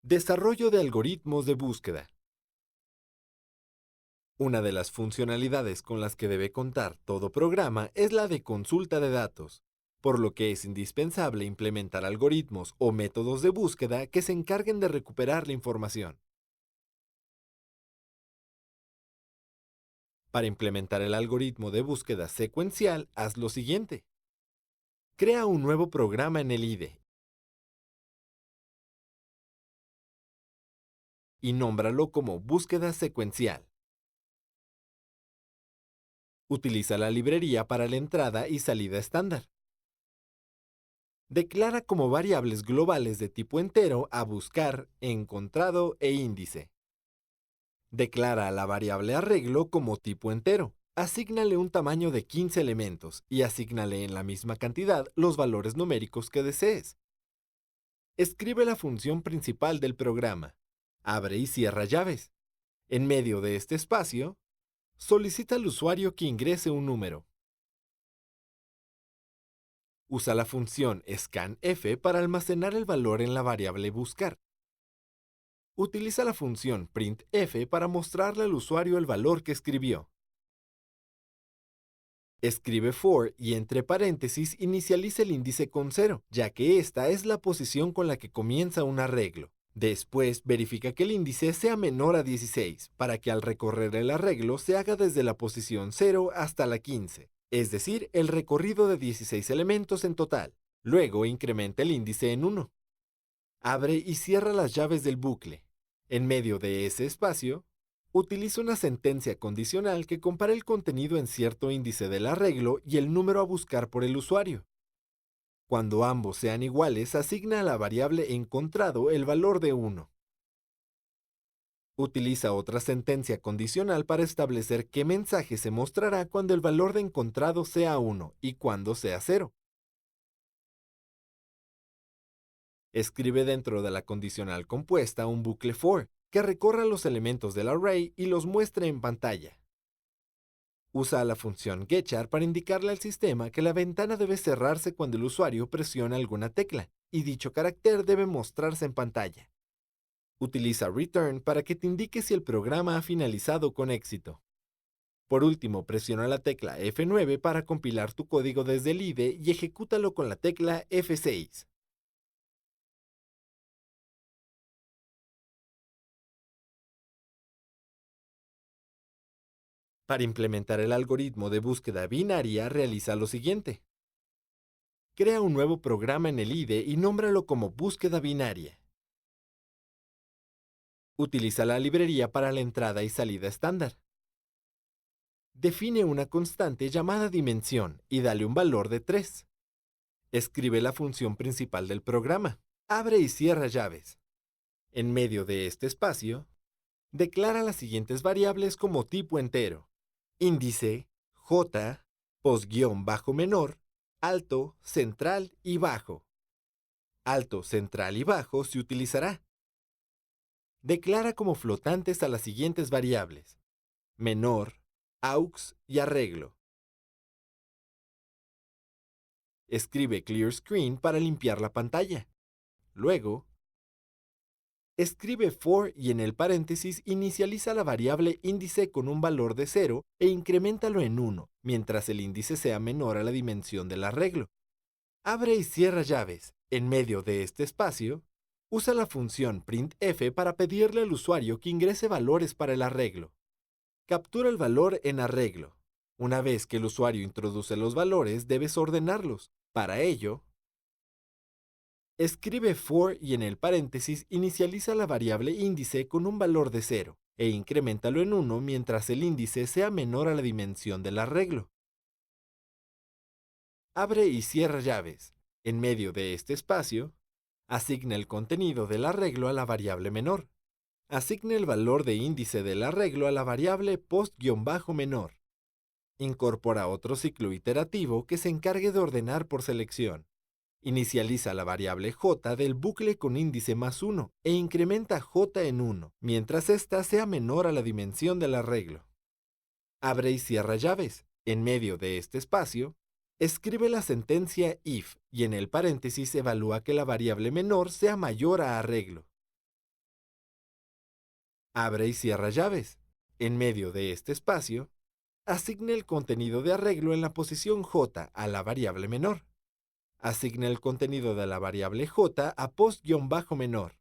Desarrollo de algoritmos de búsqueda. Una de las funcionalidades con las que debe contar todo programa es la de consulta de datos, por lo que es indispensable implementar algoritmos o métodos de búsqueda que se encarguen de recuperar la información. Para implementar el algoritmo de búsqueda secuencial, haz lo siguiente. Crea un nuevo programa en el IDE y nómbralo como búsqueda secuencial. Utiliza la librería para la entrada y salida estándar. Declara como variables globales de tipo entero a buscar, encontrado e índice. Declara a la variable arreglo como tipo entero. Asígnale un tamaño de 15 elementos y asígnale en la misma cantidad los valores numéricos que desees. Escribe la función principal del programa. Abre y cierra llaves. En medio de este espacio, solicita al usuario que ingrese un número. Usa la función scanf para almacenar el valor en la variable buscar. Utiliza la función printf para mostrarle al usuario el valor que escribió. Escribe for y entre paréntesis inicializa el índice con 0, ya que esta es la posición con la que comienza un arreglo. Después verifica que el índice sea menor a 16, para que al recorrer el arreglo se haga desde la posición 0 hasta la 15, es decir, el recorrido de 16 elementos en total. Luego incrementa el índice en 1. Abre y cierra las llaves del bucle. En medio de ese espacio, utiliza una sentencia condicional que compara el contenido en cierto índice del arreglo y el número a buscar por el usuario. Cuando ambos sean iguales, asigna a la variable encontrado el valor de 1. Utiliza otra sentencia condicional para establecer qué mensaje se mostrará cuando el valor de encontrado sea 1 y cuando sea 0. Escribe dentro de la condicional compuesta un bucle for, que recorra los elementos del array y los muestre en pantalla. Usa la función getChar para indicarle al sistema que la ventana debe cerrarse cuando el usuario presiona alguna tecla, y dicho carácter debe mostrarse en pantalla. Utiliza return para que te indique si el programa ha finalizado con éxito. Por último, presiona la tecla F9 para compilar tu código desde el IDE y ejecútalo con la tecla F6. Para implementar el algoritmo de búsqueda binaria, realiza lo siguiente. Crea un nuevo programa en el IDE y nómbralo como búsqueda binaria. Utiliza la librería para la entrada y salida estándar. Define una constante llamada dimensión y dale un valor de 3. Escribe la función principal del programa. Abre y cierra llaves. En medio de este espacio, declara las siguientes variables como tipo entero. Índice, j, posguión bajo menor, alto, central y bajo. Alto, central y bajo se utilizará. Declara como flotantes a las siguientes variables: menor, aux y arreglo. Escribe clear screen para limpiar la pantalla. Luego, escribe for y en el paréntesis inicializa la variable índice con un valor de 0 e increméntalo en 1, mientras el índice sea menor a la dimensión del arreglo. Abre y cierra llaves. En medio de este espacio, usa la función printf para pedirle al usuario que ingrese valores para el arreglo. Captura el valor en arreglo. Una vez que el usuario introduce los valores, debes ordenarlos. Para ello, escribe for y en el paréntesis inicializa la variable índice con un valor de 0 e increméntalo en 1 mientras el índice sea menor a la dimensión del arreglo. Abre y cierra llaves. En medio de este espacio, asigna el contenido del arreglo a la variable menor. Asigna el valor de índice del arreglo a la variable post-menor. Incorpora otro ciclo iterativo que se encargue de ordenar por selección. Inicializa la variable j del bucle con índice más 1 e incrementa j en 1, mientras ésta sea menor a la dimensión del arreglo. Abre y cierra llaves. En medio de este espacio, escribe la sentencia if y en el paréntesis evalúa que la variable menor sea mayor a arreglo. Abre y cierra llaves. En medio de este espacio, asigne el contenido de arreglo en la posición J a la variable menor. Asigne el contenido de la variable J a post-menor.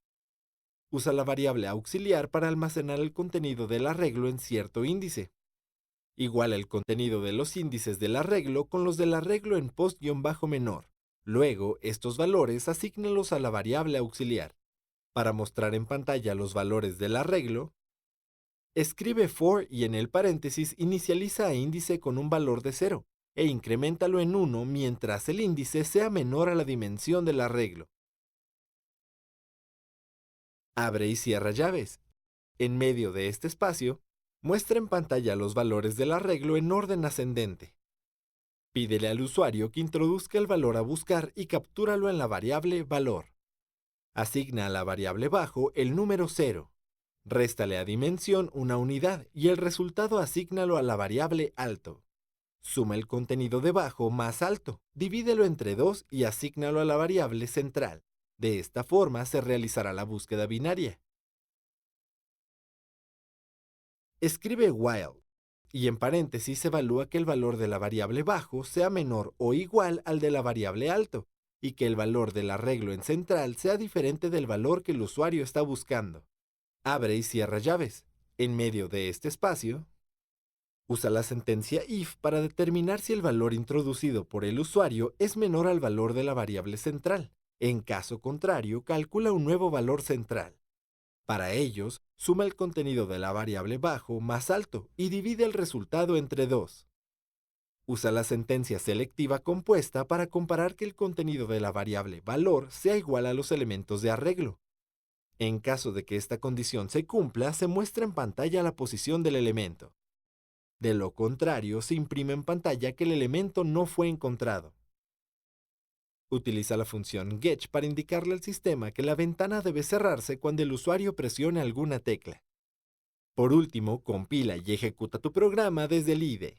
Usa la variable auxiliar para almacenar el contenido del arreglo en cierto índice. Iguala el contenido de los índices del arreglo con los del arreglo en post-menor. Luego, estos valores asígnalos a la variable auxiliar. Para mostrar en pantalla los valores del arreglo, escribe for y en el paréntesis inicializa a índice con un valor de 0 e increméntalo en 1 mientras el índice sea menor a la dimensión del arreglo. Abre y cierra llaves. En medio de este espacio, muestra en pantalla los valores del arreglo en orden ascendente. Pídele al usuario que introduzca el valor a buscar y captúralo en la variable valor. Asigna a la variable bajo el número 0. Réstale a dimensión una unidad y el resultado asígnalo a la variable alto. Suma el contenido de bajo más alto, divídelo entre 2 y asígnalo a la variable central. De esta forma se realizará la búsqueda binaria. Escribe while y en paréntesis evalúa que el valor de la variable bajo sea menor o igual al de la variable alto y que el valor del arreglo en central sea diferente del valor que el usuario está buscando. Abre y cierra llaves. En medio de este espacio, usa la sentencia if para determinar si el valor introducido por el usuario es menor al valor de la variable central. En caso contrario, calcula un nuevo valor central. Para ellos, suma el contenido de la variable bajo más alto y divide el resultado entre 2. Usa la sentencia selectiva compuesta para comparar que el contenido de la variable valor sea igual a los elementos de arreglo. En caso de que esta condición se cumpla, se muestra en pantalla la posición del elemento. De lo contrario, se imprime en pantalla que el elemento no fue encontrado. Utiliza la función getch para indicarle al sistema que la ventana debe cerrarse cuando el usuario presione alguna tecla. Por último, compila y ejecuta tu programa desde el IDE.